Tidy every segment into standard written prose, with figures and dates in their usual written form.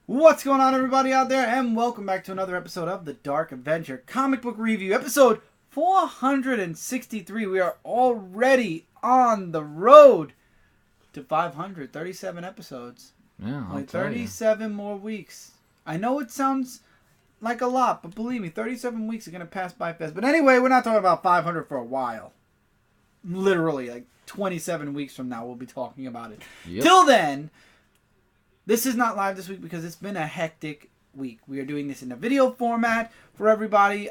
What's going on, everybody out there, and welcome back to another episode of the Dark Avenger Comic Book Review, episode 463. We are already on the road to 537 episodes. Yeah, Only 37 more weeks. I know it sounds like a lot, but believe me, 37 weeks are going to pass by fast. But anyway, we're not talking about 500 for a while. Literally, like 27 weeks from now, we'll be talking about it. Yep. Till then, this is not live this week because it's been a hectic week. We are doing this in a video format for everybody.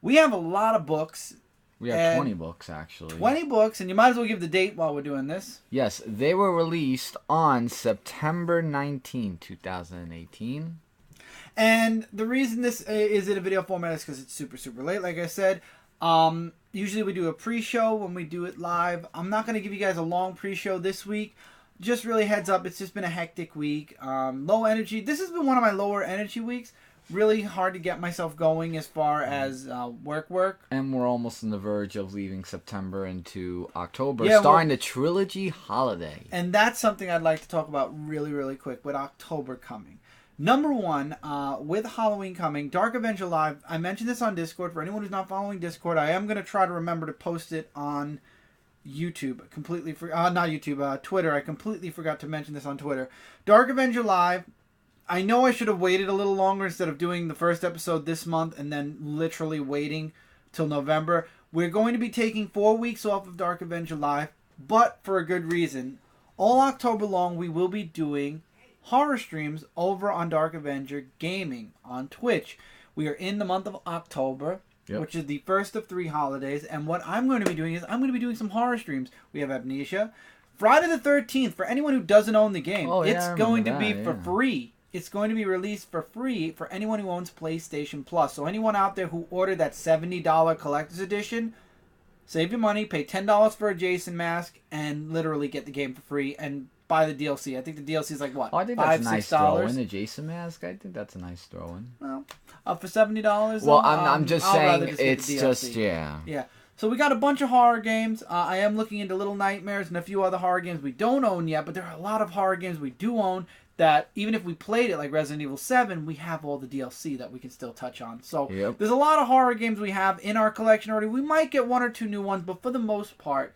We have a lot of books. We have 20 books, actually. 20 books, and you might as well give the date while we're doing this. Yes, they were released on September 19, 2018. And the reason this is in a video format is because it's super, super late, like I said. Usually we do a pre-show when we do it live. I'm not going to give you guys a long pre-show this week. Just really heads up, it's just been a hectic week. Low energy. This has been one of my lower energy weeks. Really hard to get myself going as far as work. And we're almost on the verge of leaving September into October, Yeah, starting the trilogy holiday. And that's something I'd like to talk about really, really quick with October coming. Number one, with Halloween coming, Dark Avenger Live. I mentioned this on Discord. For anyone who's not following Discord, I am going to try to remember to post it on YouTube. Twitter. I completely forgot to mention this on Twitter. Dark Avenger Live. I know I should have waited a little longer instead of doing the first episode this month and then literally waiting till November. We're going to be taking 4 weeks off of Dark Avenger Live, but for a good reason. All October long, we will be doing horror streams over on Dark Avenger Gaming on Twitch. We are in the month of October. Yep. Which is the first of 3 holidays. And what I'm going to be doing is I'm going to be doing some horror streams. We have Amnesia. Friday the 13th, for anyone who doesn't own the game, it's going to be for free. It's going to be released for free for anyone who owns PlayStation Plus. So anyone out there who ordered that $70 collector's edition, save your money, pay $10 for a Jason mask, and literally get the game for free and buy the DLC. I think the DLC is like, what, I think that's a nice throw-in, the Jason mask. I think that's a nice throw-in. Well, for $70. Well, I'm just saying, it's just, yeah. Yeah. So we got a bunch of horror games. I am looking into Little Nightmares and a few other horror games we don't own yet, but there are a lot of horror games we do own that even if we played it like Resident Evil 7, we have all the DLC that we can still touch on. So There's a lot of horror games we have in our collection already. We might get 1 or 2 new ones, but for the most part,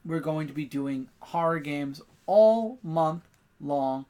we're going to be doing horror games all month long.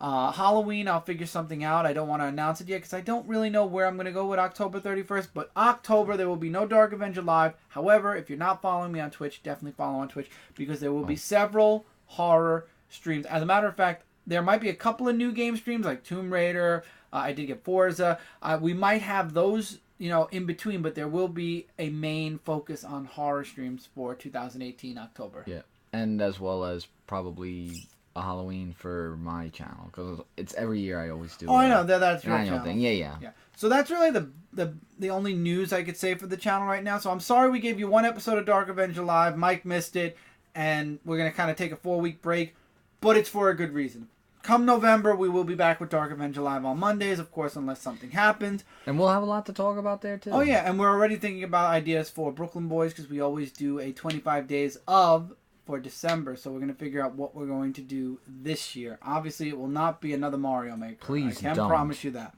Halloween, I'll figure something out. I don't want to announce it yet because I don't really know where I'm going to go with October 31st. But October, there will be no Dark Avenger Live. However, if you're not following me on Twitch, definitely follow on Twitch because there will be several horror streams. As a matter of fact, there might be a couple of new game streams like Tomb Raider. I did get Forza. We might have those, in between, but there will be a main focus on horror streams for 2018 October. Yeah, and as well as probably a Halloween for my channel because it's every year I always do. Oh, I know that's your annual channel thing. Yeah. So that's really the only news I could say for the channel right now. So I'm sorry we gave you 1 episode of Dark Avenger Live. Mike missed it, and we're gonna kind of take a 4-week break, but it's for a good reason. Come November, we will be back with Dark Avenger Live on Mondays, of course, unless something happens. And we'll have a lot to talk about there, too. Oh, yeah, and we're already thinking about ideas for Brooklyn Boys because we always do a 25 days of for December, so we're going to figure out what we're going to do this year. Obviously, it will not be another Mario Maker. Please I can don't. promise you that.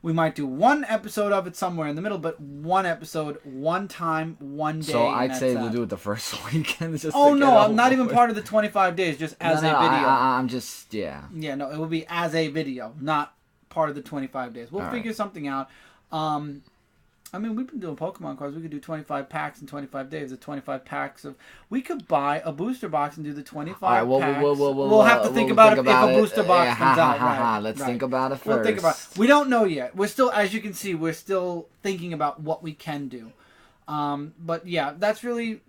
We might do 1 episode of it somewhere in the middle, but 1 episode, 1 time, 1 day. So I'd say we'll do it the first weekend. I'm not even part of the 25 days, just as a video. I'm just, yeah. Yeah, no, it will be as a video, not part of the 25 days. We'll figure something out. We've been doing Pokemon cards. We could do 25 packs in 25 days. The 25 packs of... We could buy a booster box and do the 25 packs. We'll have to think about it if a booster box comes out. Let's think about it first. We'll think about it. We don't know yet. We're still, as you can see, we're still thinking about what we can do. But yeah, that's really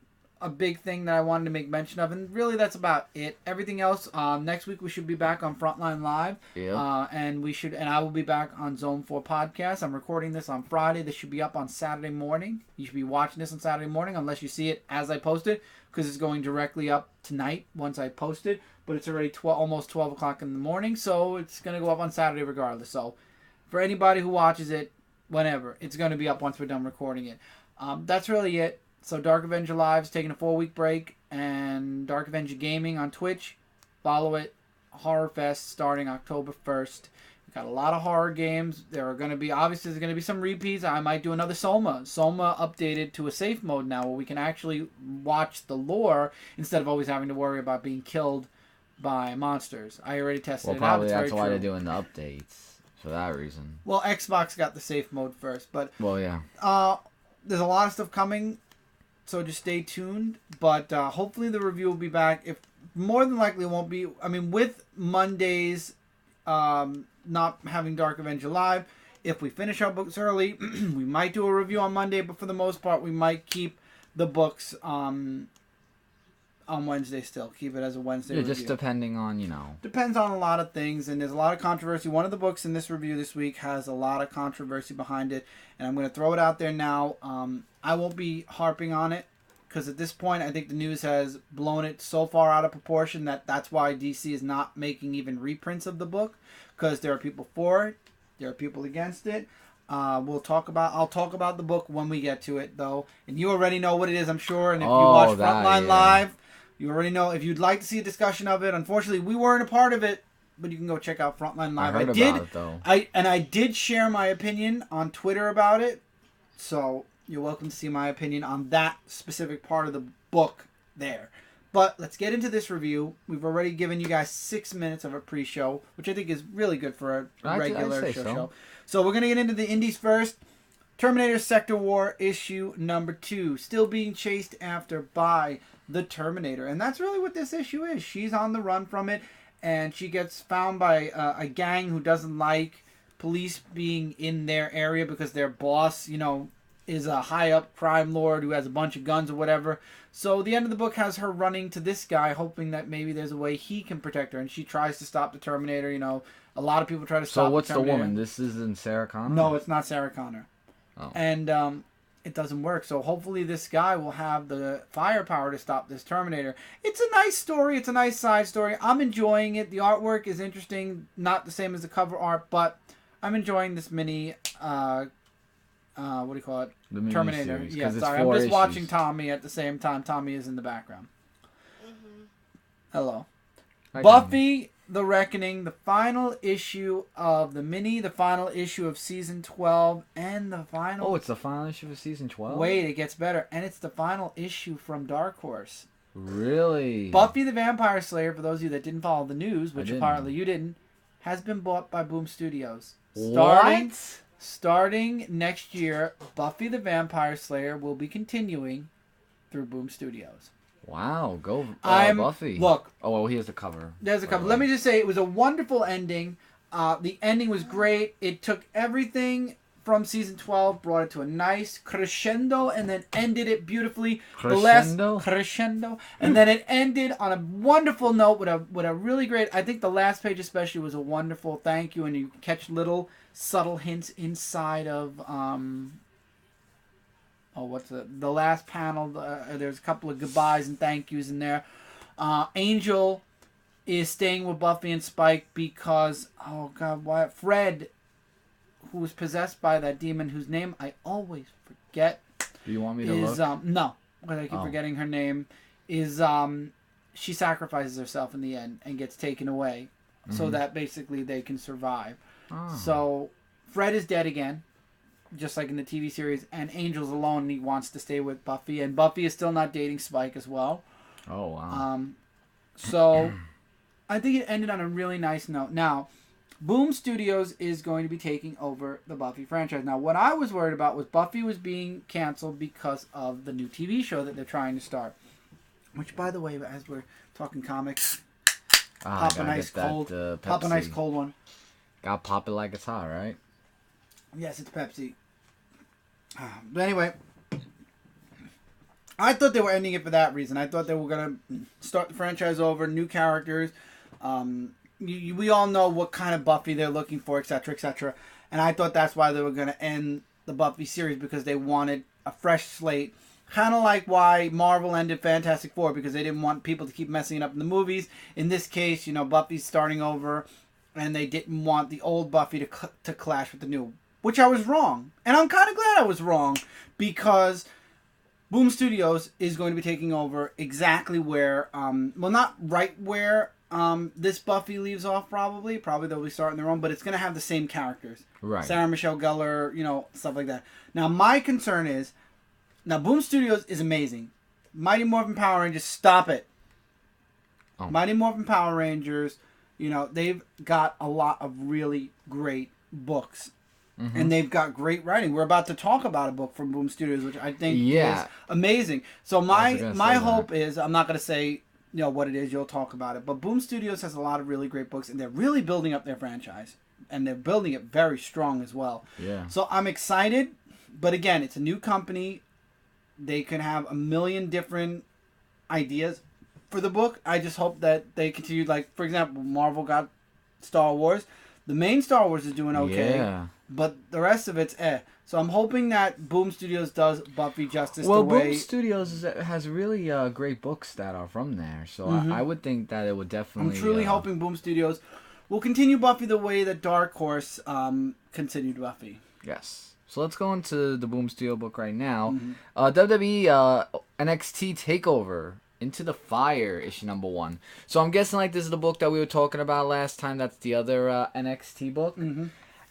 a big thing that I wanted to make mention of, and really that's about it. Everything else, next week we should be back on Frontline Live, and I will be back on Zone 4 Podcast. I'm recording this on Friday. This should be up on Saturday morning. You should be watching this on Saturday morning, unless you see it as I post it, because it's going directly up tonight once I post it, but it's already almost 12 o'clock in the morning, so it's going to go up on Saturday regardless. So for anybody who watches it, whenever, it's going to be up once we're done recording it. That's really it. So Dark Avenger Live's taking a 4-week break, and Dark Avenger Gaming on Twitch. Follow it. Horror Fest starting October 1st. We've got a lot of horror games. There's going to be some repeats. I might do another Soma. Soma updated to a safe mode now where we can actually watch the lore instead of always having to worry about being killed by monsters. I already tested it out. Probably It's that's very why true. they're doing the updates. For that reason. Well, Xbox got the safe mode first, but yeah. There's a lot of stuff coming, so just stay tuned. But hopefully the review will be back. If more than likely it won't be. I mean, with Mondays not having Dark Avenger live, if we finish our books early, we might do a review on Monday. But for the most part, we might keep the books on Wednesday still. Keep it as a Wednesday review. Just depending on, Depends on a lot of things, and there's a lot of controversy. One of the books in this review this week has a lot of controversy behind it, and I'm going to throw it out there now. I won't be harping on it, because at this point, I think the news has blown it so far out of proportion that's why DC is not making even reprints of the book, because there are people for it, there are people against it. I'll talk about the book when we get to it, though, and you already know what it is, I'm sure, and if you watch Frontline Live, you already know. If you'd like to see a discussion of it, unfortunately, we weren't a part of it, but you can go check out Frontline Live. I heard about it, though. I did share my opinion on Twitter about it, so you're welcome to see my opinion on that specific part of the book there. But let's get into this review. We've already given you guys 6 minutes of a pre-show, which I think is really good for a regular show. So we're going to get into the indies first. Terminator Sector War issue number 2, still being chased after by the Terminator, and that's really what this issue is. She's on the run from it, and she gets found by a gang who doesn't like police being in their area because their boss, is a high up crime lord who has a bunch of guns or whatever. So the end of the book has her running to this guy, hoping that maybe there's a way he can protect her, and she tries to stop the Terminator. A lot of people try to stop. So what's the Terminator. woman? This isn't Sarah Connor? No, it's not Sarah Connor. Oh. And it doesn't work. So hopefully this guy will have the firepower to stop this Terminator. It's a nice story. It's a nice side story. I'm enjoying it. The artwork is interesting. Not the same as the cover art, but I'm enjoying this mini, what do you call it? The mini Terminator. Series, Yeah, sorry. I'm just watching Tommy at the same time. Tommy is in the background. Mm-hmm. Hello. Hi, Buffy the Reckoning, the final issue of the final issue of season 12, and the final... Oh, it's the final issue of season 12? Wait, it gets better. And it's the final issue from Dark Horse. Really? Buffy the Vampire Slayer, for those of you that didn't follow the news, which apparently you didn't, has been bought by Boom Studios. Starting next year, Buffy the Vampire Slayer will be continuing through Boom Studios. Wow, go Buffy. Look. Oh, well, here's the cover. There's a cover. Let me just say, it was a wonderful ending. The ending was great. It took everything from season 12, brought it to a nice crescendo, and then ended it beautifully. Crescendo. And then it ended on a wonderful note with a really great... I think the last page especially was a wonderful thank you, and you catch little subtle hints inside of... what's the last panel? There's a couple of goodbyes and thank yous in there. Angel is staying with Buffy and Spike because, Fred, who was possessed by that demon whose name I always forget. Do you want me to look? No, but I keep forgetting her name. She sacrifices herself in the end and gets taken away so that basically they can survive. Oh. So Fred is dead again, just like in the TV series, and Angel's alone and he wants to stay with Buffy, and Buffy is still not dating Spike as well. Oh, wow. So I think it ended on a really nice note. Now, Boom Studios is going to be taking over the Buffy franchise. Now, what I was worried about was Buffy was being canceled because of the new TV show that they're trying to start. Which, by the way, as we're talking comics, pop a nice cold one. Gotta pop it like it's hot, right? Yes, it's Pepsi. But anyway, I thought they were ending it for that reason. I thought they were going to start the franchise over, new characters. We all know what kind of Buffy they're looking for, etc., etc. And I thought that's why they were going to end the Buffy series, because they wanted a fresh slate. Kind of like why Marvel ended Fantastic Four, because they didn't want people to keep messing it up in the movies. In this case, Buffy's starting over, and they didn't want the old Buffy to clash with the new. Which I was wrong. And I'm kind of glad I was wrong, because Boom Studios is going to be taking over exactly where, not right where this Buffy leaves off probably. Probably they'll be starting their own, but it's going to have the same characters. Right. Sarah Michelle Gellar, stuff like that. Now, my concern is, Boom Studios is amazing. Mighty Morphin Power Rangers, stop it. Oh. Mighty Morphin Power Rangers, they've got a lot of really great books. Mm-hmm. And they've got great writing. We're about to talk about a book from Boom Studios, which I think is amazing. So my hope is, I'm not going to say what it is, you'll talk about it, but Boom Studios has a lot of really great books, and they're really building up their franchise. And they're building it very strong as well. Yeah. So I'm excited, but again, it's a new company. They can have a million different ideas for the book. I just hope that they continue, like, for example, Marvel got Star Wars. The main Star Wars is doing okay, but the rest of it's So I'm hoping that Boom Studios does Buffy justice the way... Boom Studios has really great books that are from there, so I would think that it would definitely... I'm truly hoping Boom Studios will continue Buffy the way that Dark Horse continued Buffy. Yes. So let's go into the Boom Studio book right now. WWE NXT TakeOver Into the Fire, issue number 1. So I'm guessing like this is the book that we were talking about last time. That's the other NXT book. Mm-hmm.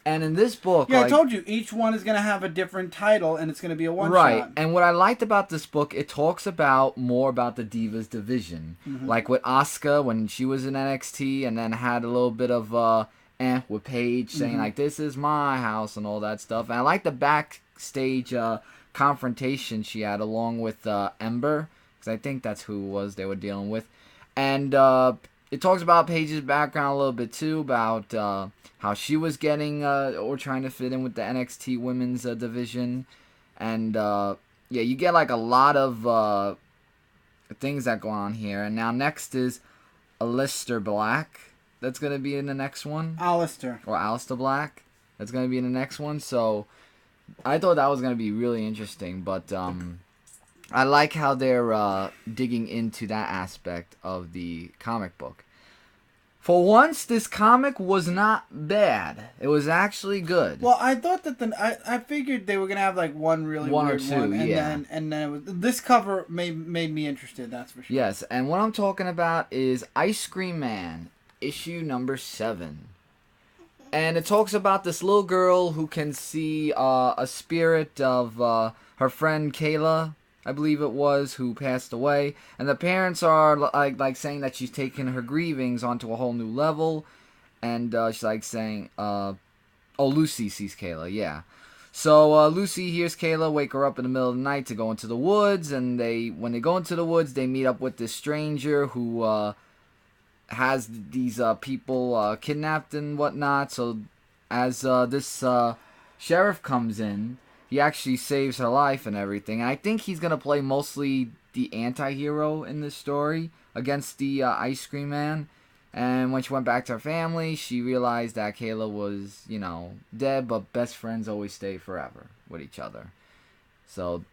And in this book... Yeah, I told you, each one is going to have a different title, and it's going to be a one-shot. Right, and what I liked about this book, it talks more about the Divas division. Mm-hmm. Like with Asuka, when she was in NXT, and then had a little bit of... with Paige saying like, this is my house and all that stuff. And I like the backstage confrontation she had along with Ember, because I think that's who it was they were dealing with. And it talks about Paige's background a little bit too, about how she was getting or trying to fit in with the NXT women's division. And you get like a lot of things that go on here. And now next is Aleister Black. That's going to be in the next one. Aleister Black. That's going to be in the next one. So I thought that was going to be really interesting. But I like how they're digging into that aspect of the comic book. For once, this comic was not bad. It was actually good. Well, I thought that I figured they were going to have like one really one weird or two, one. And then it was, this cover made me interested, that's for sure. Yes, and what I'm talking about is Ice Cream Man. Issue number 7. And it talks about this little girl who can see a spirit of her friend Kayla, I believe it was, who passed away. And the parents are like saying that she's taken her grievings onto a whole new level. And she's like saying, Lucy sees Kayla, yeah. So Lucy hears Kayla wake her up in the middle of the night to go into the woods. And when they go into the woods, they meet up with this stranger who... has these people kidnapped and whatnot. So as this sheriff comes in, he actually saves her life and everything. And I think he's going to play mostly the anti-hero in this story against the Ice Cream Man. And when she went back to her family, she realized that Kayla was, dead, but best friends always stay forever with each other. So...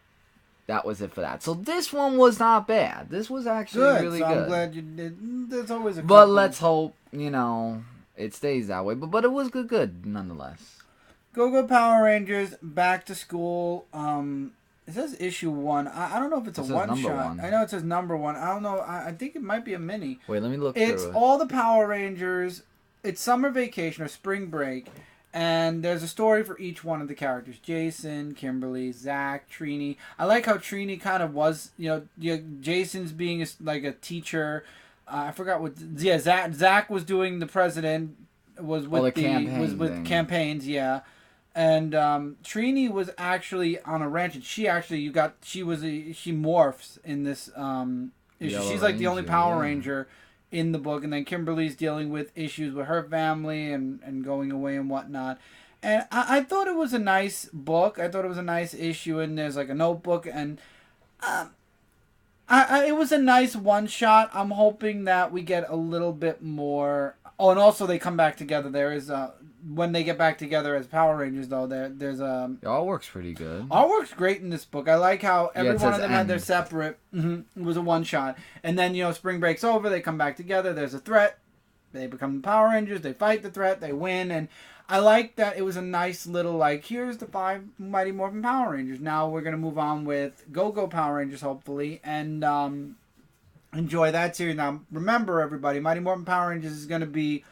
that was it for that. So this one was not bad. This was actually really good. I'm glad you did. There's always a But let's hope, it stays that way. But it was good nonetheless. Go-Go Power Rangers, Back to School. It says issue 1. I don't know if it's a one-shot. I know it says number 1. I don't know. I think it might be a mini. Wait, let me look It's through it. all the Power Rangers. It's summer vacation or spring break. And there's a story for each one of the characters. Jason, Kimberly, Zach, Trini. I like how Trini kind of was, Jason's being like a teacher. I forgot what... Yeah, Zach was doing the president. Was with campaigns, yeah. And Trini was actually on a ranch. And she morphs in this issue. She's like the only Power Ranger in the book, and then Kimberly's dealing with issues with her family and going away and whatnot. And I thought it was a nice book. I thought it was a nice issue, and there's like a notebook, and it was a nice one-shot. I'm hoping that we get a little bit more... Oh, and also they come back together. There is when they get back together as Power Rangers, though, there's a... It all works pretty good. All works great in this book. I like how every one of them had their separate... It was a one-shot. And then, spring breaks over, they come back together, there's a threat, they become the Power Rangers, they fight the threat, they win, and I like that it was a nice little, here's the 5 Mighty Morphin Power Rangers. Now we're going to move on with Go-Go Power Rangers, hopefully, and enjoy that series. Now, remember, everybody, Mighty Morphin Power Rangers is going to be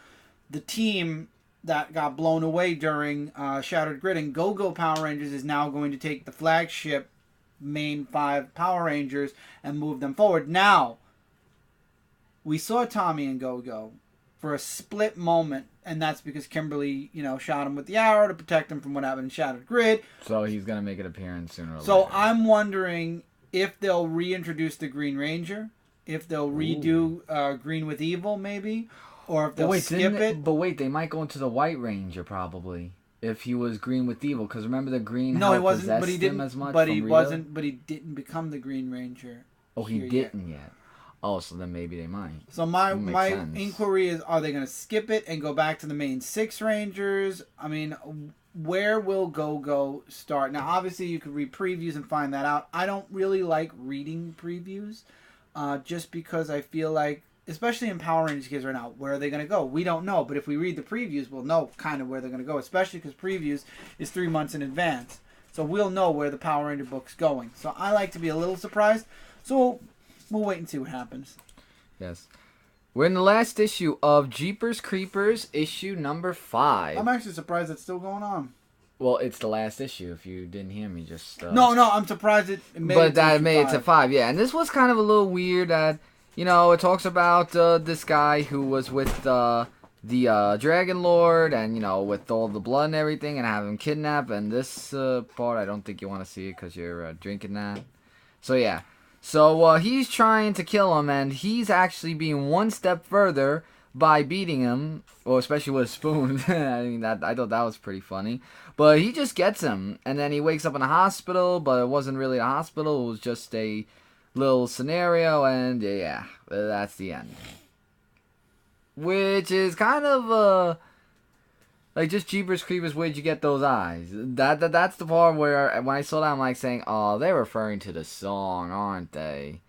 the team that got blown away during Shattered Grid, and Go-Go Power Rangers is now going to take the flagship main 5 Power Rangers and move them forward. Now, we saw Tommy and Go-Go for a split moment, and that's because Kimberly, shot him with the arrow to protect him from what happened in Shattered Grid. So he's going to make an appearance sooner or later. So I'm wondering if they'll reintroduce the Green Ranger, if they'll redo Green with Evil, maybe, or if they'll skip it. But wait, they might go into the White Ranger probably if he was Green with Evil. Because remember the Green? No, he wasn't. But he didn't. As much but he wasn't. But he didn't become the Green Ranger. Oh, he didn't yet. Oh, so then maybe they might. So my inquiry is: are they going to skip it and go back to the main 6 Rangers? I mean, where will Go-Go start? Now, obviously, you could read previews and find that out. I don't really like reading previews, just because I feel like, especially in Power Rangers kids right now, where are they going to go? We don't know, but if we read the previews, we'll know kind of where they're going to go, especially because previews is 3 months in advance. So we'll know where the Power Ranger book's going. So I like to be a little surprised. So we'll wait and see what happens. Yes. We're in the last issue of Jeepers Creepers, issue number 5. I'm actually surprised it's still going on. Well, it's the last issue. If you didn't hear me, just no, I'm surprised it made it to 5. Yeah, and this was kind of a little weird. That it talks about this guy who was with the Dragon Lord, and with all the blood and everything, and have him kidnapped. And this part, I don't think you want to see it because you're drinking that. So yeah. So he's trying to kill him, and he's actually being one step further by beating him, well, especially with a spoon. I thought that was pretty funny. But he just gets him, and then he wakes up in a hospital, but it wasn't really a hospital. It was just a little scenario, and yeah, that's the end. Which is kind of like just Jeepers Creepers. Where'd you get those eyes? That's the part where when I saw that, I'm like saying, oh, they're referring to the song, aren't they?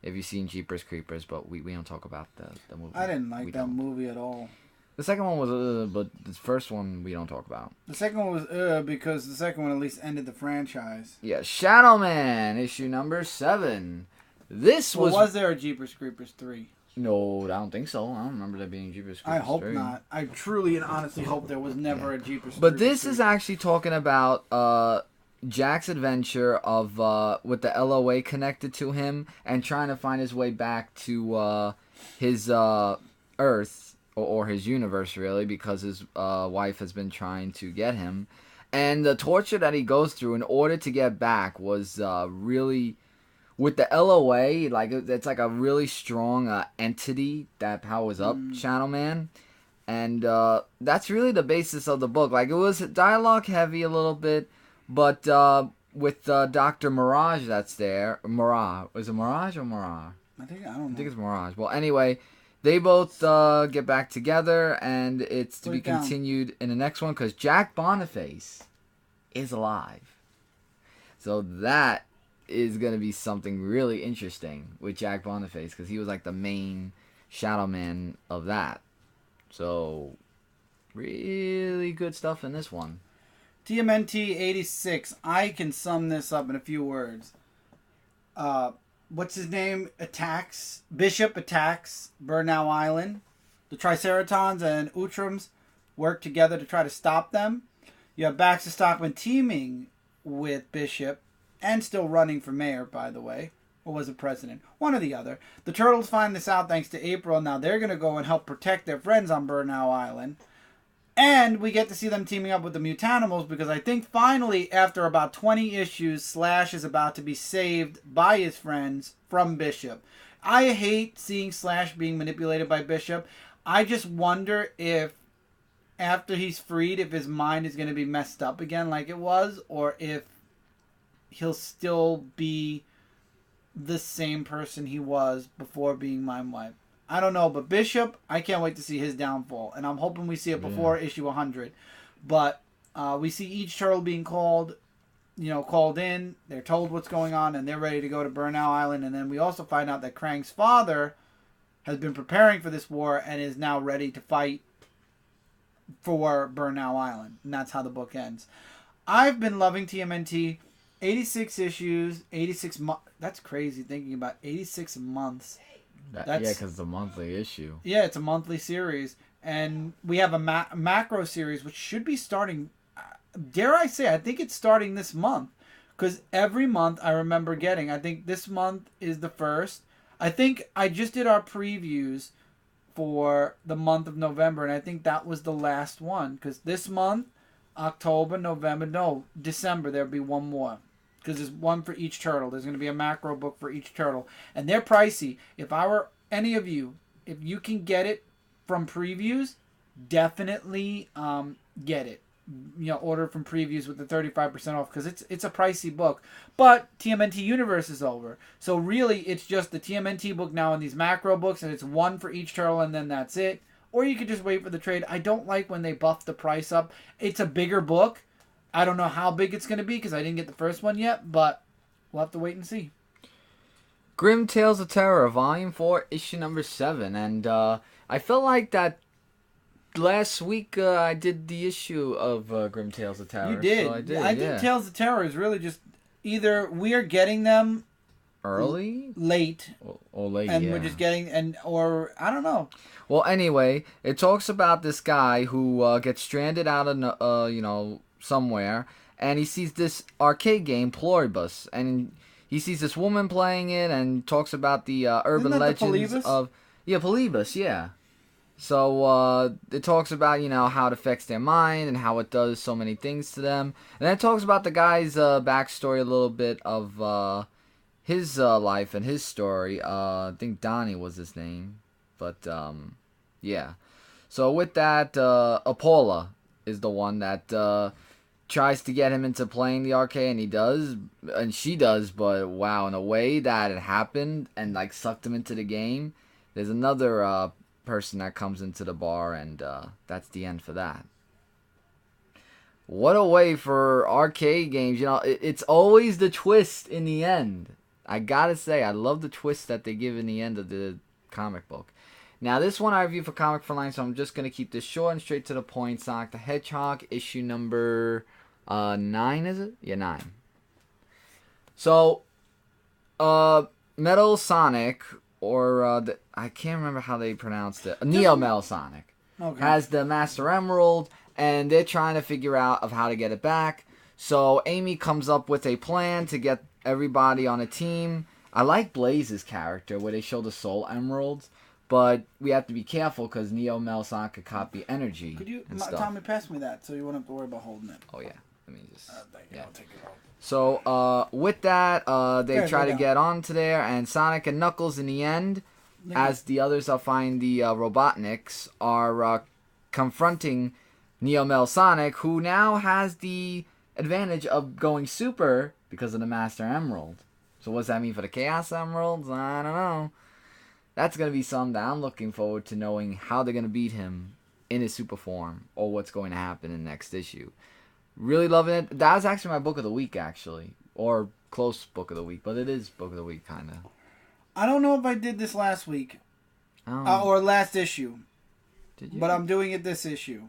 If you've seen Jeepers Creepers, but we don't talk about the movie. I didn't like that movie at all. The second one was but the first one we don't talk about. The second one was because the second one at least ended the franchise. Yeah, Shadowman, issue number 7. Was there a Jeepers Creepers 3? No, I don't think so. I don't remember there being Jeepers Creepers 3. I hope not. I truly and honestly hope there was never a Jeepers Creepers 3. But this is actually talking about Jack's adventure of with the LOA connected to him and trying to find his way back to his Earth or his universe, really, because his wife has been trying to get him. And the torture that he goes through in order to get back was really... With the LOA, like it's like a really strong entity that powers up Shadowman. And that's really the basis of the book. Like, it was dialogue heavy a little bit, but with Dr. Mirage that's there. Mirage. Is it Mirage or Mirage? I don't know. I think it's Mirage. Well, anyway, they both get back together, and it's to be continued in the next one because Jack Boniface is alive. So that is going to be something really interesting with Jack Boniface because he was like the main Shadowman of that. So, really good stuff in this one. TMNT 86. I can sum this up in a few words. What's his name? Bishop attacks Burnow Island. The Triceratons and Utroms work together to try to stop them. You have Baxter Stockman teaming with Bishop and still running for mayor, by the way. Or was it president? One or the other. The Turtles find this out thanks to April. Now they're going to go and help protect their friends on Burnow Island. And we get to see them teaming up with the Mutanimals because I think finally, after about 20 issues, Slash is about to be saved by his friends from Bishop. I hate seeing Slash being manipulated by Bishop. I just wonder if, after he's freed, if his mind is going to be messed up again like it was, or if he'll still be the same person he was before being mind wiped. I don't know, but Bishop, I can't wait to see his downfall, and I'm hoping we see it before issue 100. But we see each turtle being called in. They're told what's going on, and they're ready to go to Burnow Island. And then we also find out that Krang's father has been preparing for this war and is now ready to fight for Burnow Island. And that's how the book ends. I've been loving TMNT. 86 issues, 86 months. That's crazy thinking about 86 months Yeah, because it's a monthly issue. Yeah, it's a monthly series. And we have a macro series, which should be starting, dare I say, I think it's starting this month. Because every month I remember getting, I think this month is the first. I think I just did our previews for the month of November, and I think that was the last one. Because this month, October, November, no, December, there'll be one more. Because there's one for each turtle. There's going to be a macro book for each turtle. And they're pricey. If I were any of you, if you can get it from previews, definitely get it. Order from previews with the 35% off, because it's a pricey book. But TMNT Universe is over, so really it's just the TMNT book now and these macro books, and it's one for each turtle, and then that's it. Or you could just wait for the trade. I don't like when they buff the price up. It's a bigger book. I don't know how big it's going to be because I didn't get the first one yet, but we'll have to wait and see. Grimm Tales of Terror, Volume 4, Issue number 7, and I felt like that last week I did the issue of Grimm Tales of Terror. You did. So I think Tales of Terror is really just either we are getting them early, late, or late, and we're just getting or I don't know. Well, anyway, it talks about this guy who gets stranded out of somewhere, and he sees this arcade game, Pluribus, and he sees this woman playing it, and talks about the urban legends of Pluribus, yeah. So it talks about, how it affects their mind and how it does so many things to them. And then it talks about the guy's backstory a little bit of his life and his story. I think Donnie was his name. But, yeah. So with that, Apollo is the one that tries to get him into playing the arcade, and he does. And she does, but wow, in a way that it happened and, sucked him into the game. There's another person that comes into the bar, and that's the end for that. What a way for arcade games. It's always the twist in the end. I gotta say, I love the twist that they give in the end of the comic book. Now, this one I review for Comic Frontline, so I'm just going to keep this short and straight to the point. Sonic the Hedgehog, issue number 9, is it? Yeah, 9. So, Metal Sonic, or I can't remember how they pronounced it. Neo-Metal Sonic has the Master Emerald, and they're trying to figure out of how to get it back. So Amy comes up with a plan to get everybody on a team. I like Blaze's character where they show the Soul Emeralds, but we have to be careful because Neo-Metal Sonic could copy energy. Could you, Tommy, pass me that so you won't have to worry about holding it? Oh yeah, let me just. Thank you. I'll take it off. So, with that, they try to get onto there, and Sonic and Knuckles, in the end, as the others are finding the Robotniks, are confronting Neo-Metal Sonic, who now has the advantage of going super because of the Master Emerald. So what does that mean for the Chaos Emeralds? I don't know. That's going to be something that I'm looking forward to knowing how they're going to beat him in his super form, or what's going to happen in the next issue. Really loving it. That was actually my book of the week, actually. Or close book of the week. But it is book of the week, kind of. I don't know if I did this last week. Or last issue. Did you? But I'm doing it this issue.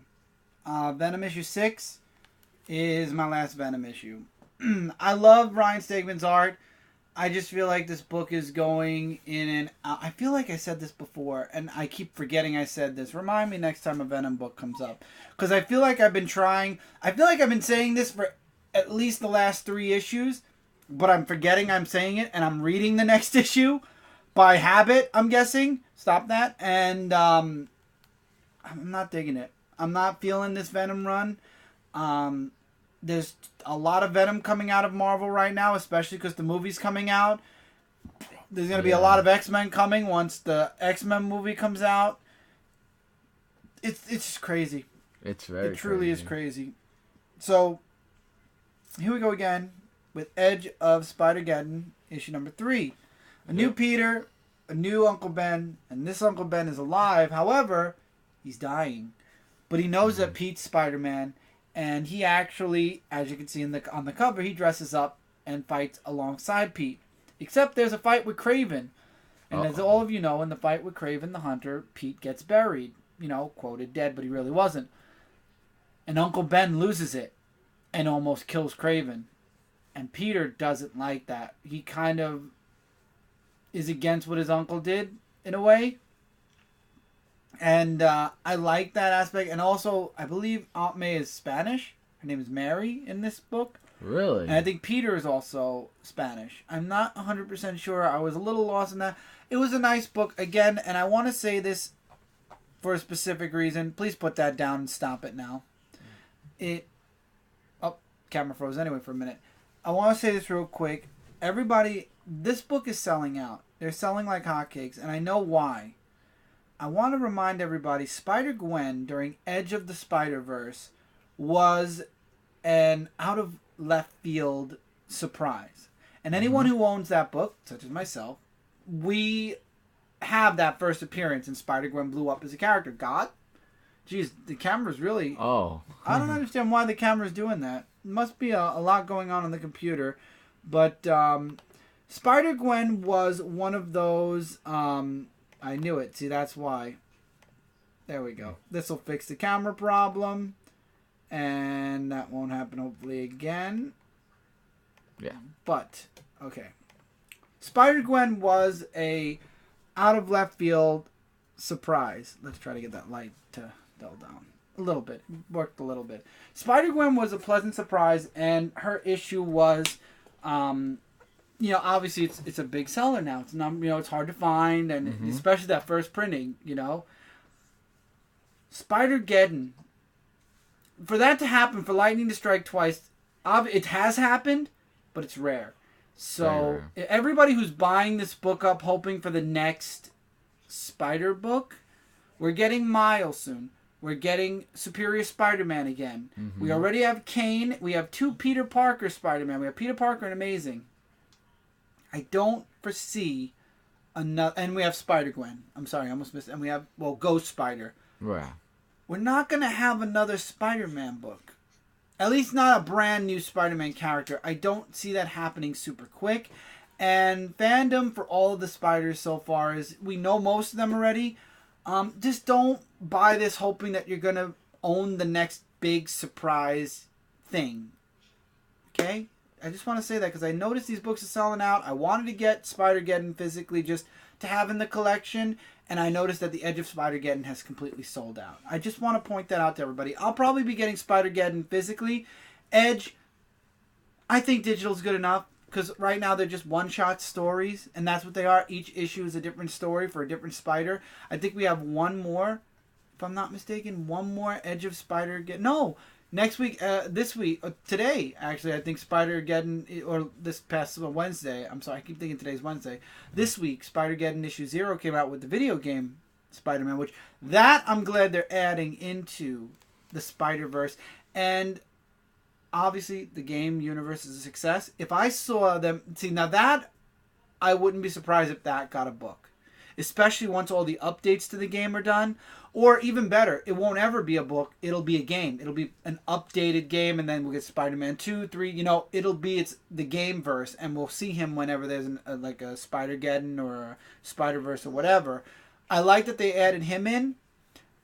Venom issue 6 is my last Venom issue. I love Ryan Stegman's art. I just feel like this book is going in and out. I feel like I said this before, and I keep forgetting I said this. Remind me next time a Venom book comes up. Because I feel like I've been saying this for at least the last 3 issues, but I'm forgetting I'm saying it, and I'm reading the next issue by habit, I'm guessing. Stop that. And I'm not digging it. I'm not feeling this Venom run. There's a lot of Venom coming out of Marvel right now, especially because the movie's coming out. There's going to be a lot of X-Men coming once the X-Men movie comes out. It's just crazy. It's very It truly is crazy. So, here we go again with Edge of Spider-Geddon, issue number 3. A new Peter, a new Uncle Ben, and this Uncle Ben is alive. However, he's dying. But he knows that Pete's Spider-Man. And he actually, as you can see on the cover, he dresses up and fights alongside Pete. Except there's a fight with Kraven. And as all of you know, in the fight with Kraven the Hunter, Pete gets buried. Quoted dead, but he really wasn't. And Uncle Ben loses it and almost kills Kraven. And Peter doesn't like that. He kind of is against what his uncle did. in a way. And I like that aspect. And also, I believe Aunt May is Spanish. Her name is Mary in this book. Really? And I think Peter is also Spanish. I'm not 100% sure. I was a little lost in that. It was a nice book, again, and I want to say this for a specific reason. Please put that down and stop it now. Oh, camera froze anyway for a minute. I want to say this real quick. Everybody, this book is selling out. They're selling like hotcakes, and I know why. I want to remind everybody, Spider-Gwen during Edge of the Spider-Verse was an out-of-left-field surprise. And anyone who owns that book, such as myself, we have that first appearance and Spider-Gwen blew up as a character. God? Jeez, the camera's really... Oh. I don't understand why the camera's doing that. Must be a lot going on the computer. But Spider-Gwen was one of those... I knew it. See, that's why. There we go. This will fix the camera problem. And that won't happen hopefully again. Yeah. But, okay. Spider-Gwen was a out of left field surprise. Let's try to get that light to dull down. A little bit. Worked a little bit. Spider-Gwen was a pleasant surprise, and her issue was... obviously it's a big seller now. It's not, it's hard to find, and especially that first printing, Spider-Geddon. For that to happen, for lightning to strike twice, it has happened, but it's rare. So everybody who's buying this book up, hoping for the next Spider book, we're getting Miles soon. We're getting Superior Spider-Man again. We already have Kane. We have 2 Peter Parker Spider-Man. We have Peter Parker and Amazing. I don't foresee another... And we have Spider-Gwen. I'm sorry, I almost missed... And we have, Ghost Spider. Right. We're not going to have another Spider-Man book. At least not a brand new Spider-Man character. I don't see that happening super quick. And fandom for all of the Spiders so far is... We know most of them already. Just don't buy this hoping that you're going to own the next big surprise thing. Okay? I just want to say that because I noticed these books are selling out. I wanted to get Spider-Geddon physically just to have in the collection, and I noticed that the Edge of Spider-Geddon has completely sold out. I just want to point that out to everybody. I'll probably be getting Spider-Geddon physically. Edge, I think digital's good enough because right now they're just one-shot stories, and that's what they are. Each issue is a different story for a different Spider. I think we have one more, if I'm not mistaken, one more Edge of Spider-Geddon. No! Next week, this week, today, actually, I think Spider-Geddon, or this past Wednesday, I'm sorry, I keep thinking today's Wednesday. This week, Spider-Geddon issue 0 came out with the video game Spider-Man, which that I'm glad they're adding into the Spider-Verse. And obviously, the game universe is a success. If I saw them, now that, I wouldn't be surprised if that got a book. Especially once all the updates to the game are done. Or even better, it won't ever be a book. It'll be a game. It'll be an updated game, and then we'll get Spider-Man 2, 3. It's the game verse, and we'll see him whenever there's a Spider-Geddon or a Spider-Verse or whatever. I like that they added him in.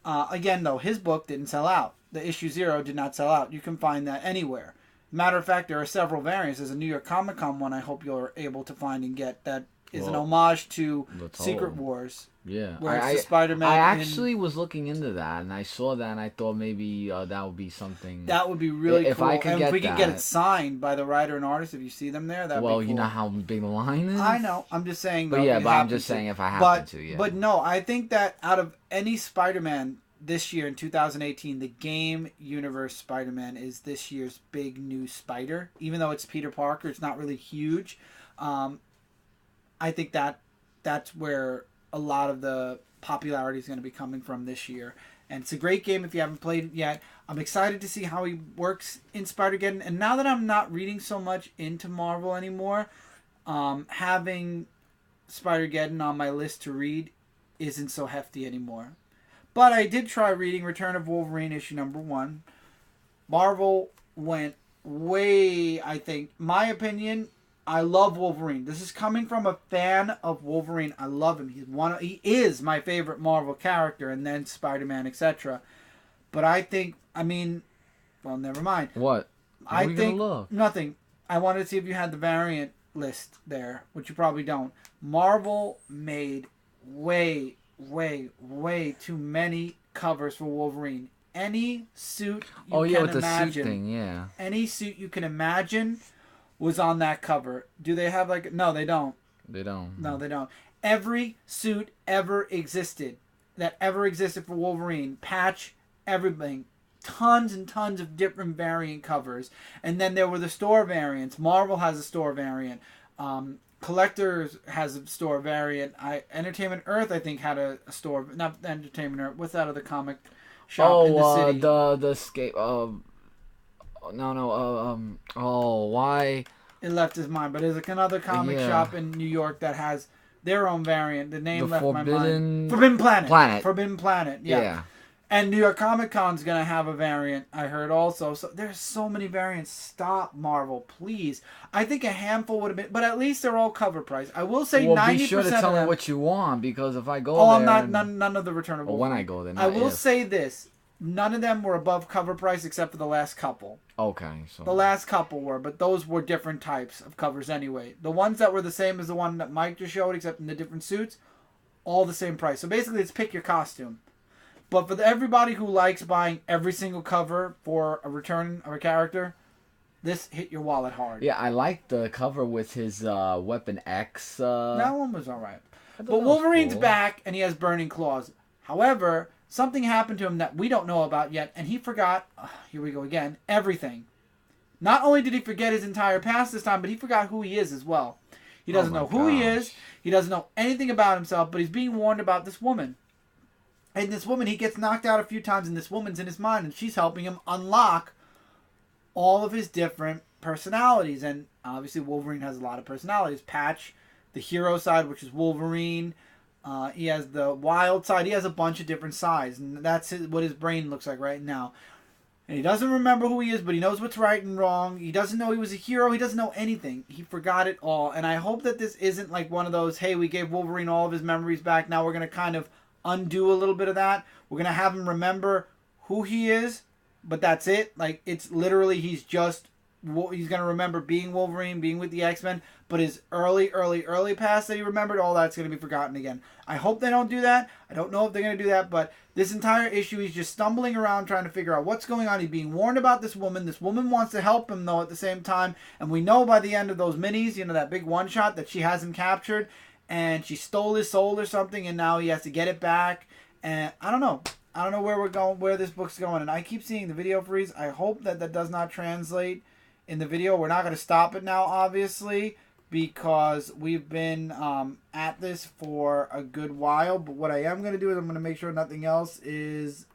Again, though, his book didn't sell out. The issue 0 did not sell out. You can find that anywhere. Matter of fact, there are several variants. There's a New York Comic Con one I hope you're able to find and get that is an homage to Secret Wars. Yeah. Where it's the Spider-Man. I actually was looking into that, and I saw that, and I thought maybe that would be something. That would be really cool. If we could get it signed by the writer and artist, if you see them there, that'd be cool. You know how big the line is? I know. I'm just saying. But I'm just saying if I happen to, yeah. But no, I think that out of any Spider-Man this year in 2018, the game universe Spider-Man is this year's big new Spider. Even though it's Peter Parker, it's not really huge. I think that's where a lot of the popularity is going to be coming from this year. And it's a great game if you haven't played it yet. I'm excited to see how he works in Spider-Geddon. And now that I'm not reading so much into Marvel anymore, having Spider-Geddon on my list to read isn't so hefty anymore. But I did try reading Return of Wolverine issue number 1. Marvel went way, I think, my opinion... I love Wolverine. This is coming from a fan of Wolverine. I love him. He is my favorite Marvel character, and then Spider-Man, etc. But I think, never mind. What? I think nothing. I wanted to see if you had the variant list there, which you probably don't. Marvel made way, way too many covers for Wolverine. Any suit you can with the imagine, suit thing, yeah. any suit you can imagine was on that cover. Do they have like... No, they don't. They don't. No, they don't. Every suit ever existed for Wolverine. Patch, everything. Tons and tons of different variant covers. And then there were the store variants. Marvel has a store variant. Collectors has a store variant. Entertainment Earth, I think, had a store. Not Entertainment Earth. What's that other comic shop in the city? the escape. Why? It left his mind. But there's another comic shop in New York that has their own variant. The name left my mind. Forbidden Planet. Forbidden Planet. Yeah. And New York Comic Con's going to have a variant, I heard also. So there's so many variants. Stop, Marvel, please. I think a handful would have been... But at least they're all cover price. I will say 90% be sure to tell me what you want, because if I go there... I'm not... None of the returnable. When I go there, I will say this. None of them were above cover price except for the last couple. Okay. So the last couple were, but those were different types of covers anyway. The ones that were the same as the one that Mike just showed, except in the different suits, all the same price. So basically, it's pick your costume. But for everybody who likes buying every single cover for a return of a character, this hit your wallet hard. Yeah, I like the cover with his Weapon X. That one was alright. But Wolverine's back, and he has burning claws. However, something happened to him that we don't know about yet, and he forgot, here we go again, everything. Not only did he forget his entire past this time, but he forgot who he is as well. He doesn't know who he is. He doesn't know anything about himself, but he's being warned about this woman. And this woman, he gets knocked out a few times, and this woman's in his mind, and she's helping him unlock all of his different personalities. And obviously, Wolverine has a lot of personalities. Patch, the hero side, which is Wolverine. He has the wild side. He has a bunch of different sides, and that's what his brain looks like right now. And he doesn't remember who he is, but he knows what's right and wrong. He doesn't know he was a hero. He doesn't know anything. He forgot it all. And I hope that this isn't like one of those, hey, we gave Wolverine all of his memories back. Now we're going to kind of undo a little bit of that. We're going to have him remember who he is, but that's it. Like, it's literally, he's going to remember being Wolverine, being with the X-Men, but his early past that he remembered, all that's going to be forgotten again. I hope they don't do that. I don't know if they're going to do that, but this entire issue, he's just stumbling around trying to figure out what's going on. He's being warned about this woman. This woman wants to help him, though, at the same time, and we know by the end of those minis, that big one-shot that she hasn't captured, and she stole his soul or something, and now he has to get it back. And I don't know. I don't know where we're going, where this book's going. And I keep seeing the video freeze. I hope that does not translate in the video. We're not going to stop it now, obviously, because we've been at this for a good while. But what I am going to do is I'm going to make sure nothing else is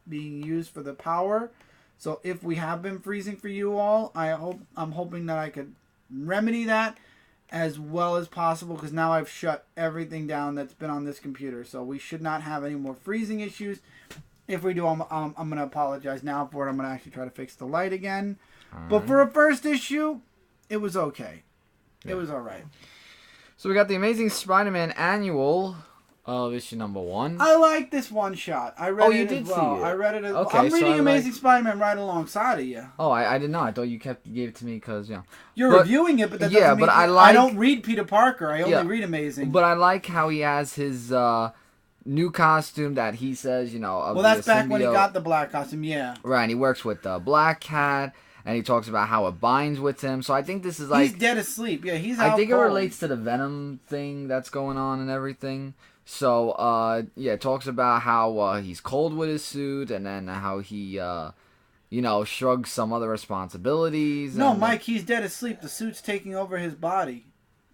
being used for the power. So if we have been freezing for you all, I'm hoping that I could remedy that as well as possible, because now I've shut everything down that's been on this computer, so we should not have any more freezing issues. If we do, I'm going to apologize now for it. I'm going to actually try to fix the light again. But for a first issue, it was okay. Yeah. It was all right. So we got the Amazing Spider-Man Annual of issue number 1. I like this one shot. I read it did as well. See it. I read it as okay, well. I'm reading Amazing Spider-Man right alongside of you. Oh, I did not. I thought you gave it to me because, You're reviewing it, but that doesn't mean... I don't read Peter Parker. I only read Amazing. But I like how he has his new costume that he says, of that's back when he got the black costume, yeah. Right, and he works with the Black Cat, and he talks about how it binds with him. So I think this is like... He's dead asleep. Yeah, he's out I think cold. It relates to the Venom thing that's going on and everything. So, it talks about how he's cold with his suit, and then how he, shrugs some other responsibilities. No, Mike, he's dead asleep. The suit's taking over his body.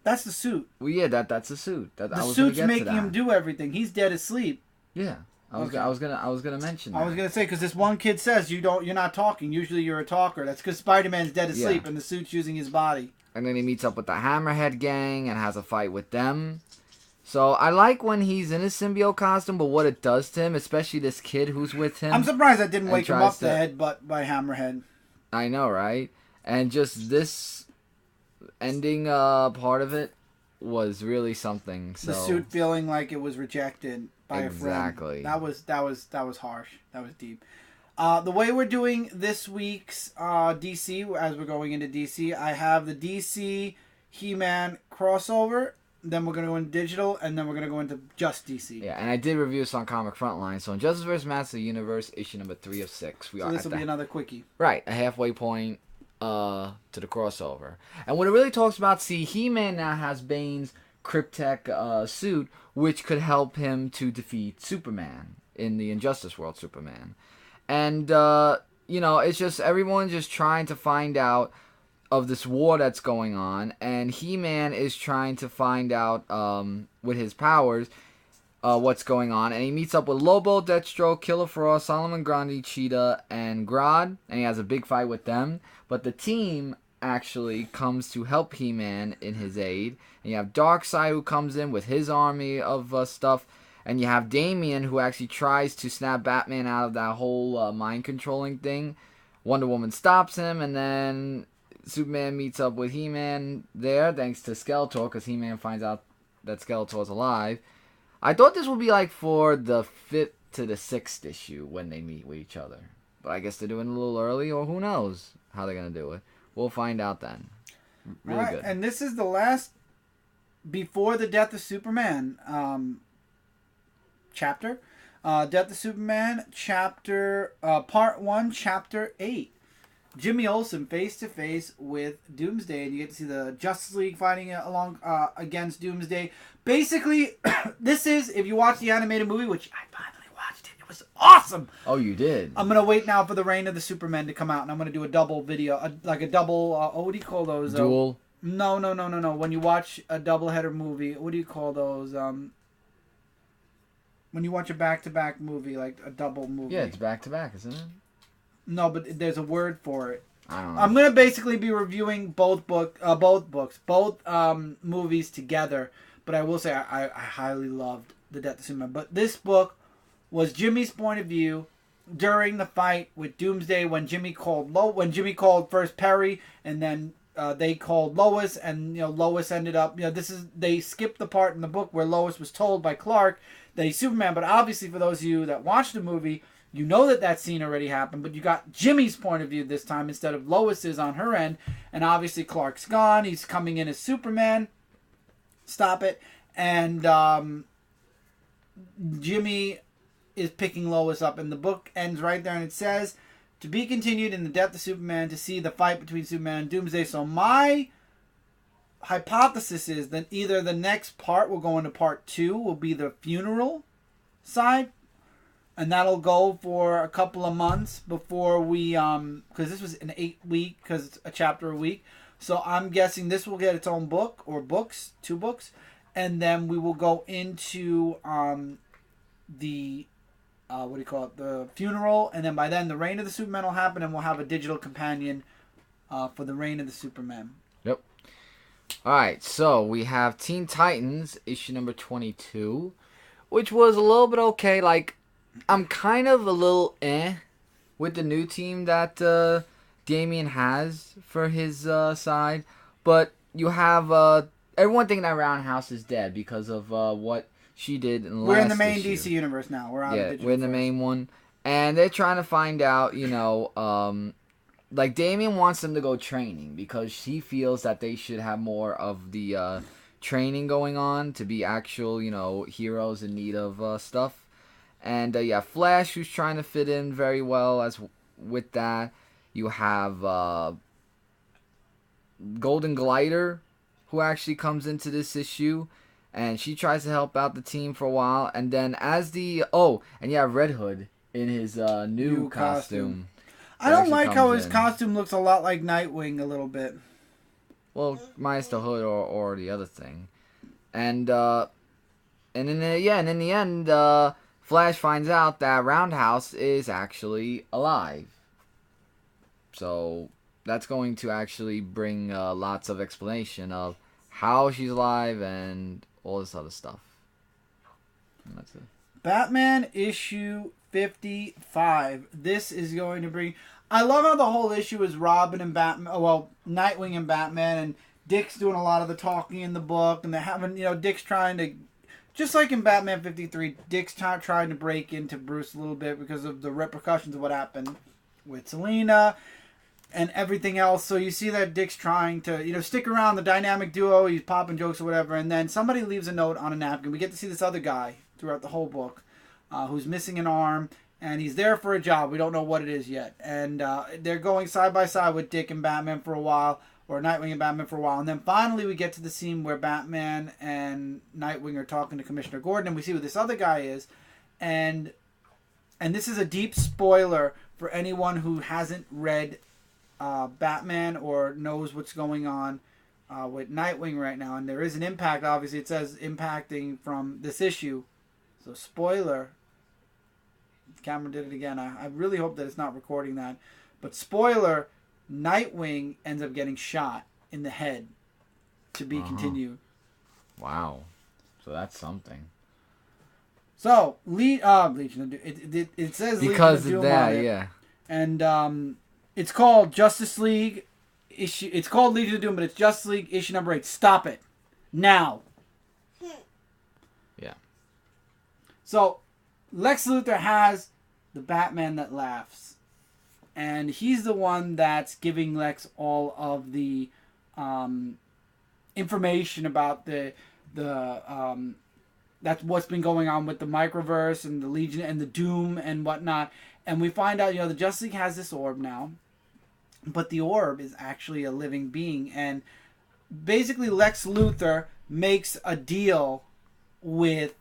That's the suit. Well, yeah, that's the suit. The suit's making him do everything. He's dead asleep. Yeah, I was gonna mention that. I was gonna say, because this one kid says you're not talking. Usually you're a talker. That's because Spider-Man's dead asleep and the suit's using his body. And then he meets up with the Hammerhead gang and has a fight with them. So I like when he's in his symbiote costume, but what it does to him, especially this kid who's with him. I'm surprised that didn't wake him up the head by Hammerhead. I know, right? And just this ending part of it was really something. So. The suit feeling like it was rejected by a friend. Exactly. That was harsh. That was deep. The way we're doing this week's DC, as we're going into DC, I have the DC He-Man crossover. then we're going to go into digital, and then we're going to go into just DC. Yeah, and I did review this on Comic Frontline. So, Injustice vs. Masters of the Universe, issue number 3 of 6. So this will be another quickie. Right, a halfway point to the crossover. And what it really talks about, see, He-Man now has Bane's Cryptek suit, which could help him to defeat Superman in the Injustice World Superman. And, it's just everyone just trying to find out of this war that's going on, and He-Man is trying to find out with his powers what's going on, and he meets up with Lobo, Deathstroke, Killer Frost, Solomon Grundy, Cheetah, and Grodd, and he has a big fight with them, but the team actually comes to help He-Man in his aid, and you have Darkseid who comes in with his army of stuff, and you have Damian who actually tries to snap Batman out of that whole mind-controlling thing. Wonder Woman stops him, and then Superman meets up with He-Man there, thanks to Skeletor, because He-Man finds out that Skeletor's alive. I thought this would be like for the 5th to the 6th issue when they meet with each other. But I guess they're doing it a little early, or who knows how they're going to do it. We'll find out then. Really good. And this is the last, before the Death of Superman chapter. Death of Superman chapter, part 1, chapter 8. Jimmy Olsen face to face with Doomsday, and you get to see the Justice League fighting along against Doomsday. Basically, this is, if you watch the animated movie, which I finally watched it was awesome. Oh, you did? I'm gonna wait now for the Reign of the Supermen to come out, and I'm gonna do a double video, like a double. What do you call those? Duel? No. When you watch a doubleheader movie, what do you call those? When you watch a back-to-back movie, like a double movie. Yeah, it's back-to-back, isn't it? No, but there's a word for it. I don't know. I'm gonna basically be reviewing both movies together. But I will say I highly loved the Death of Superman. But this book was Jimmy's point of view during the fight with Doomsday when Jimmy called first Perry, and then they called Lois, and Lois ended up they skipped the part in the book where Lois was told by Clark that he's Superman. But obviously, for those of you that watched the movie, you know that scene already happened, but you got Jimmy's point of view this time instead of Lois's on her end. And obviously Clark's gone. He's coming in as Superman. Stop it. And Jimmy is picking Lois up. And the book ends right there, and it says, to be continued in the Death of Superman to see the fight between Superman and Doomsday. So my hypothesis is that either the next part will go into part 2, will be the funeral side, and that'll go for a couple of months before we, because this was an 8-week, because it's a chapter a week. So I'm guessing this will get its own book, or books, 2 books, and then we will go into the, the funeral, and then by then the Reign of the Superman will happen, and we'll have a digital companion for the Reign of the Superman. Yep. Alright, so we have Teen Titans, issue number 22, which was a little bit okay. Like, I'm kind of a little with the new team that Damian has for his side, but you have everyone thinking that Roundhouse is dead because of what she did in the last We're in the main issue. DC universe now. We're out of digital. We're in the main one, and they're trying to find out, like Damian wants them to go training because he feels that they should have more of the training going on to be actual, heroes in need of stuff. And you have Flash, who's trying to fit in very well as with that. You have Golden Glider, who actually comes into this issue, and she tries to help out the team for a while. And then and you have Red Hood in his new costume. I don't like how his costume looks a lot like Nightwing a little bit. Well, minus the hood or the other thing. And in the end, Flash finds out that Roundhouse is actually alive. So that's going to actually bring lots of explanation of how she's alive and all this other stuff. And that's it. Batman issue 55. This is going to bring... I love how the whole issue is Robin and Batman... Well, Nightwing and Batman, and Dick's doing a lot of the talking in the book, and they're having... Dick's trying to... Just like in Batman 53, Dick's trying to break into Bruce a little bit because of the repercussions of what happened with Selina. and everything else. So you see that Dick's trying to, stick around, the dynamic duo, he's popping jokes or whatever, and then somebody leaves a note on a napkin. We get to see this other guy throughout the whole book who's missing an arm, and he's there for a job. We don't know what it is yet. And they're going side by side with Dick and Batman for a while, or Nightwing and Batman for a while, and then finally we get to the scene where Batman and Nightwing are talking to Commissioner Gordon, and we see who this other guy is, and this is a deep spoiler for anyone who hasn't read Batman or knows what's going on with Nightwing right now, and there is an impact. Obviously, it says impacting from this issue, so spoiler. The camera did it again. I really hope that it's not recording that, but spoiler. Nightwing ends up getting shot in the head. To be continued. Wow. So that's something. So, Legion, it says because Legion of Doom that, on it. yeah. And it's called Justice League issue. It's called Legion of Doom, but it's Justice League issue number 8. Stop it. Now. Yeah. So, Lex Luthor has the Batman that laughs. And he's the one that's giving Lex all of the information about that's what's been going on with the Microverse and the Legion and the Doom and whatnot. And we find out, the Justice League has this orb now, but the orb is actually a living being. And basically, Lex Luthor makes a deal with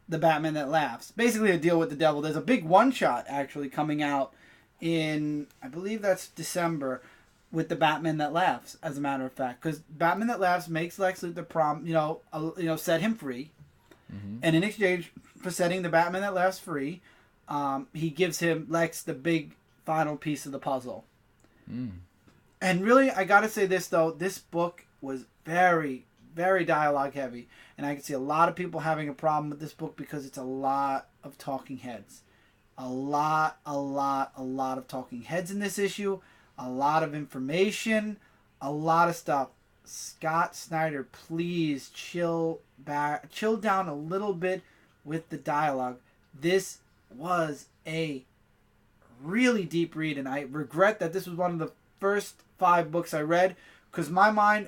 the Batman that laughs. Basically, a deal with the devil. There's a big one-shot actually coming out in, I believe that's December, with the Batman that laughs, as a matter of fact, because Batman that laughs makes Lex Luthor set him free, and in exchange for setting the Batman that laughs free, he gives him Lex the big final piece of the puzzle. And really, I gotta say this though, this book was very, very dialogue heavy, and I can see a lot of people having a problem with this book because it's a lot of talking heads. A lot of talking heads in this issue. A lot of information. A lot of stuff. Scott Snyder, please chill down a little bit with the dialogue. This was a really deep read, and I regret that this was one of the first 5 books I read, because my mind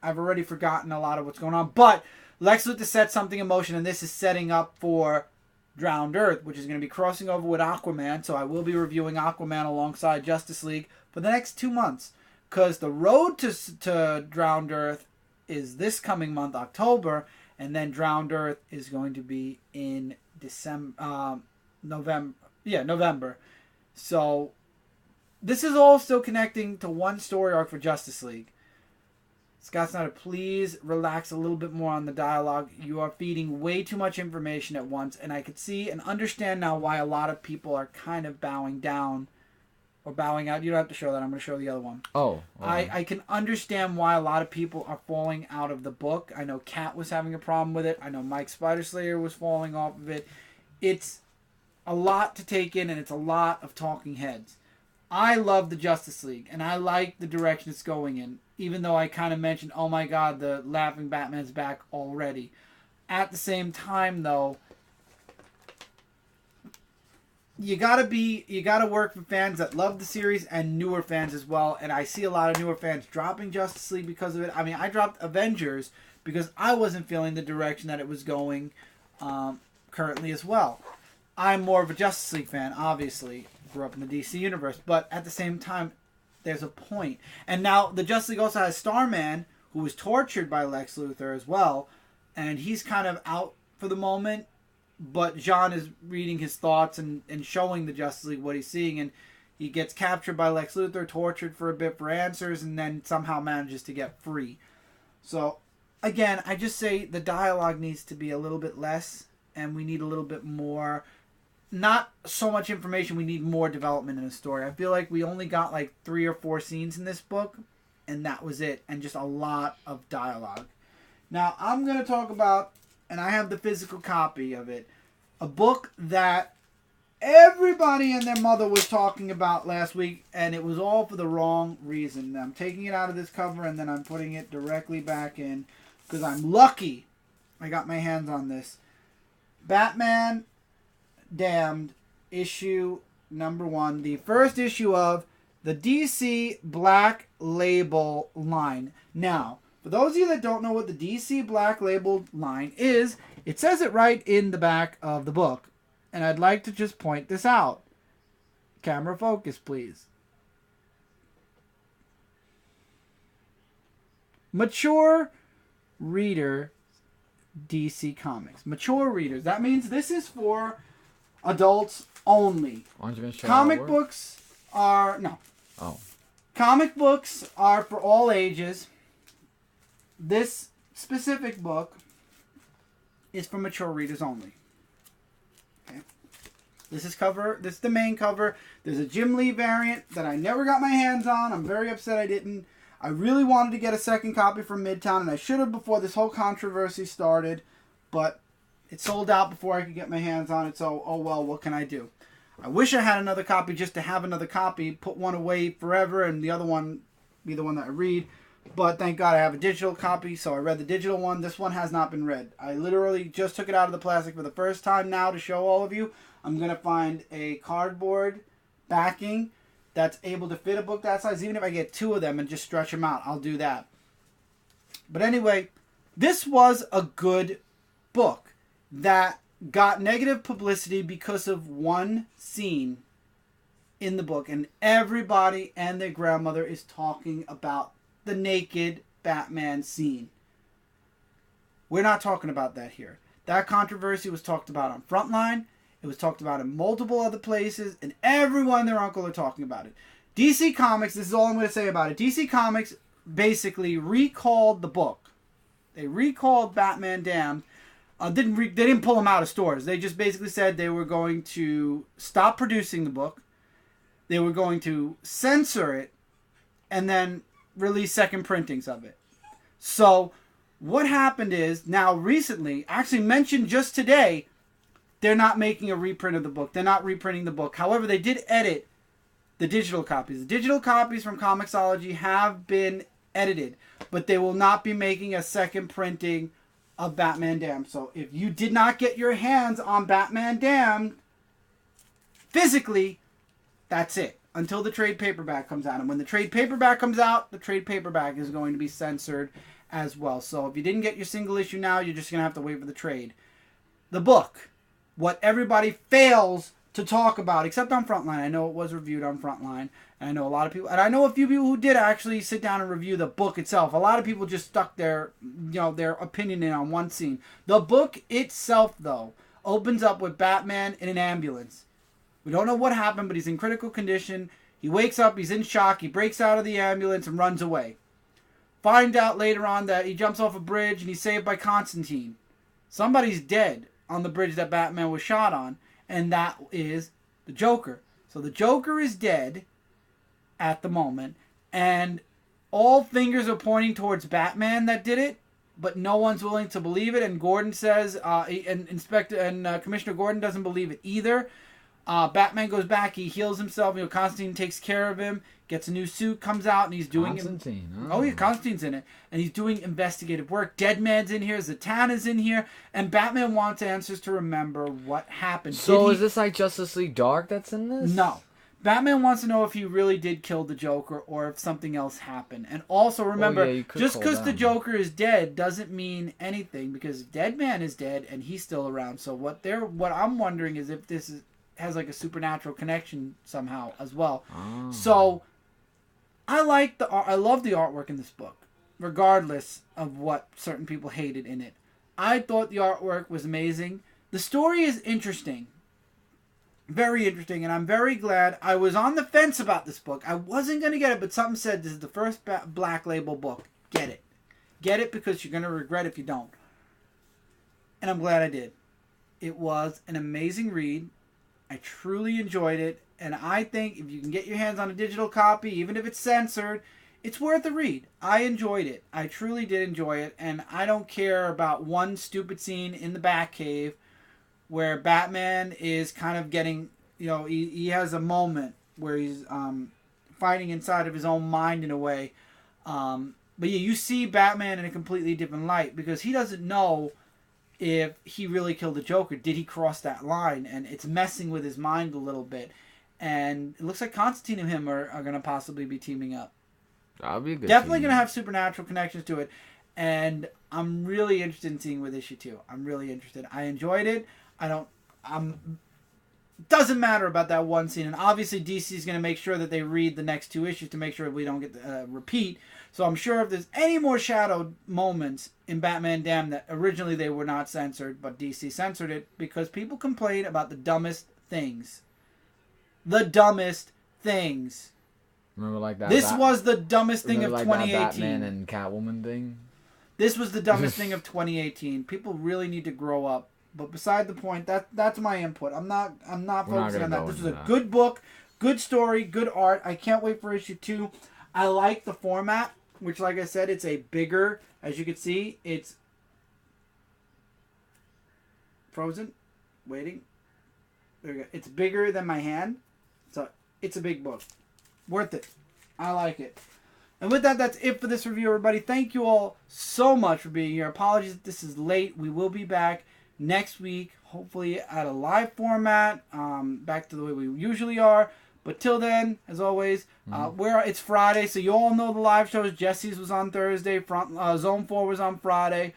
I've already forgotten a lot of what's going on. But Lex Luthor set something in motion, and this is setting up for Drowned Earth, which is going to be crossing over with Aquaman, so I will be reviewing Aquaman alongside Justice League for the next 2 months, because the road to Drowned Earth is this coming month, October, and then Drowned Earth is going to be in November. So this is all still connecting to one story arc for Justice League. Scott Snyder, please relax a little bit more on the dialogue. You are feeding way too much information at once, and I could see and understand now why a lot of people are kind of bowing down or bowing out. You don't have to show that. I'm going to show the other one. Oh. I can understand why a lot of people are falling out of the book. I know Kat was having a problem with it. I know Mike Spider-Slayer was falling off of it. It's a lot to take in, and it's a lot of talking heads. I love the Justice League, and I like the direction it's going in, even though I kind of mentioned, oh my god, the laughing Batman's back already. At the same time, though, you gotta work for fans that love the series and newer fans as well, and I see a lot of newer fans dropping Justice League because of it. I mean, I dropped Avengers because I wasn't feeling the direction that it was going currently as well. I'm more of a Justice League fan, obviously. Grew up in the DC universe, but at the same time, there's a point. And now the Justice League also has Starman, who was tortured by Lex Luthor as well, and he's kind of out for the moment, but Jean is reading his thoughts and showing the Justice League what he's seeing, and he gets captured by Lex Luthor, tortured for a bit for answers, and then somehow manages to get free. So, again, I just say the dialogue needs to be a little bit less, and we need a little bit more. Not so much information, we need more development in the story. I feel like we only got like 3 or 4 scenes in this book, and that was it, and just a lot of dialogue. Now, I'm going to talk about, and I have the physical copy of it, a book that everybody and their mother was talking about last week, and it was all for the wrong reason. I'm taking it out of this cover, and then I'm putting it directly back in, because I'm lucky I got my hands on this. Batman Damned, issue number 1. The first issue of The DC Black Label line. Now, for those of you that don't know what the DC Black Label line is, it says it right in the back of the book. And I'd like to just point this out. Camera focus, please. Mature reader DC Comics. Mature readers. That means this is for adults only. Aren't you gonna show Comic books are... No. Oh. Comic books are for all ages. This specific book is for mature readers only. Okay. This is the main cover. There's a Jim Lee variant that I never got my hands on. I'm very upset I didn't. I really wanted to get a second copy from Midtown, and I should have before this whole controversy started, but it sold out before I could get my hands on it, so oh well, what can I do? I wish I had another copy just to have another copy, put one away forever, and the other one be the one that I read. But thank God I have a digital copy, so I read the digital one. This one has not been read. I literally just took it out of the plastic for the first time now to show all of you. I'm going to find a cardboard backing that's able to fit a book that size. Even if I get two of them and just stretch them out, I'll do that. But anyway, this was a good book that got negative publicity because of one scene in the book. And everybody and their grandmother is talking about the naked Batman scene. We're not talking about that here. That controversy was talked about on Frontline. It was talked about in multiple other places. And everyone and their uncle are talking about it. DC Comics, this is all I'm going to say about it. DC Comics basically recalled the book. They recalled Batman Damned. They didn't pull them out of stores. They just basically said they were going to stop producing the book. They were going to censor it. And then release second printings of it. So what happened is, now recently, actually mentioned just today, they're not making a reprint of the book. They're not reprinting the book. However, they did edit the digital copies. The digital copies from Comixology have been edited, but they will not be making a second printing of Batman Damned. So if you did not get your hands on Batman Damned physically, that's it. Until the trade paperback comes out. And when the trade paperback comes out, the trade paperback is going to be censored as well. So if you didn't get your single issue now, you're just going to have to wait for the trade. The book. What everybody fails to talk about, except on Frontline. I know it was reviewed on Frontline. And I know a lot of people, and I know a few people who did actually sit down and review the book itself. A lot of people just stuck their opinion in on one scene. The book itself, though, opens up with Batman in an ambulance. We don't know what happened, but he's in critical condition. He wakes up, he's in shock, he breaks out of the ambulance and runs away. Find out later on that he jumps off a bridge and he's saved by Constantine. Somebody's dead on the bridge that Batman was shot on, and that is the Joker. So the Joker is dead at the moment, and all fingers are pointing towards Batman that did it, but no one's willing to believe it, and Gordon says, Commissioner Gordon doesn't believe it either. Batman goes back, he heals himself, Constantine takes care of him, gets a new suit, comes out, and he's doing... Constantine. Oh, yeah, Constantine's in it. And he's doing investigative work. Deadman's in here, Zatanna's in here, and Batman wants answers to remember what happened. So is this like Justice League Dark that's in this? No. Batman wants to know if he really did kill the Joker or if something else happened. And also remember, just because the Joker is dead doesn't mean anything, because Deadman is dead and he's still around. So what I'm wondering is if this has like a supernatural connection somehow as well. Oh. So I love the artwork in this book, regardless of what certain people hated in it. I thought the artwork was amazing. The story is interesting. Very interesting, and I'm very glad. I was on the fence about this book. I wasn't going to get it, but something said this is the first Black Label book. Get it. Get it, because you're going to regret if you don't. And I'm glad I did. It was an amazing read. I truly enjoyed it, and I think if you can get your hands on a digital copy, even if it's censored, it's worth a read. I enjoyed it. I truly did enjoy it, and I don't care about one stupid scene in the Batcave where Batman is kind of getting, he has a moment where he's fighting inside of his own mind in a way. But yeah, you see Batman in a completely different light, because he doesn't know if he really killed the Joker. Did he cross that line? And it's messing with his mind a little bit. And it looks like Constantine and him are going to possibly be teaming up. That'll be a good Definitely team. going to have supernatural connections to it. And I'm really interested in seeing with issue 2. I'm really interested. I enjoyed it. Doesn't matter about that one scene. And obviously DC is going to make sure that they read the next 2 issues to make sure we don't get the repeat. So I'm sure if there's any more shadowed moments in Batman Damned that originally they were not censored, but DC censored it because people complain about the dumbest things. The dumbest things. Remember like that? This was the dumbest thing of like 2018. That Batman and Catwoman thing? This was the dumbest thing of 2018. People really need to grow up. But beside the point, that's my input. I'm not focusing on that. This was a good book, good story, good art. I can't wait for issue 2. I like the format, which, like I said, it's a bigger. As you can see, it's frozen. Waiting. There we go. It's bigger than my hand, so it's a big book. Worth it. I like it. And with that, that's it for this review, everybody. Thank you all so much for being here. Apologies if this is late. We will be back next week, hopefully at a live format, back to the way we usually are. But till then, as always, it's Friday, so you all know the live shows. Jesse's was on Thursday. Zone 4 was on Friday.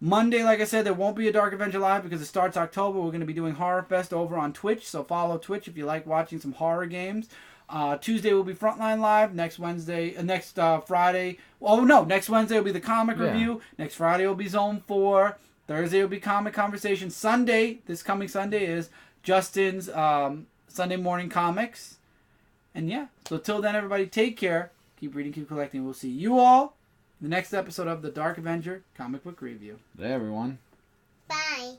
Monday, like I said, there won't be a Dark Avenger Live because it starts October. We're going to be doing Horror Fest over on Twitch, so follow Twitch if you like watching some horror games. Tuesday will be Frontline Live. Next Friday. Oh, no. Next Wednesday will be the comic review. Next Friday will be Zone 4. Thursday will be Comic Conversation. Sunday, this coming Sunday, is Justin's Sunday Morning Comics. And yeah, so till then, everybody, take care. Keep reading, keep collecting. We'll see you all in the next episode of the Dark Avenger Comic Book Review. Hey, everyone. Bye.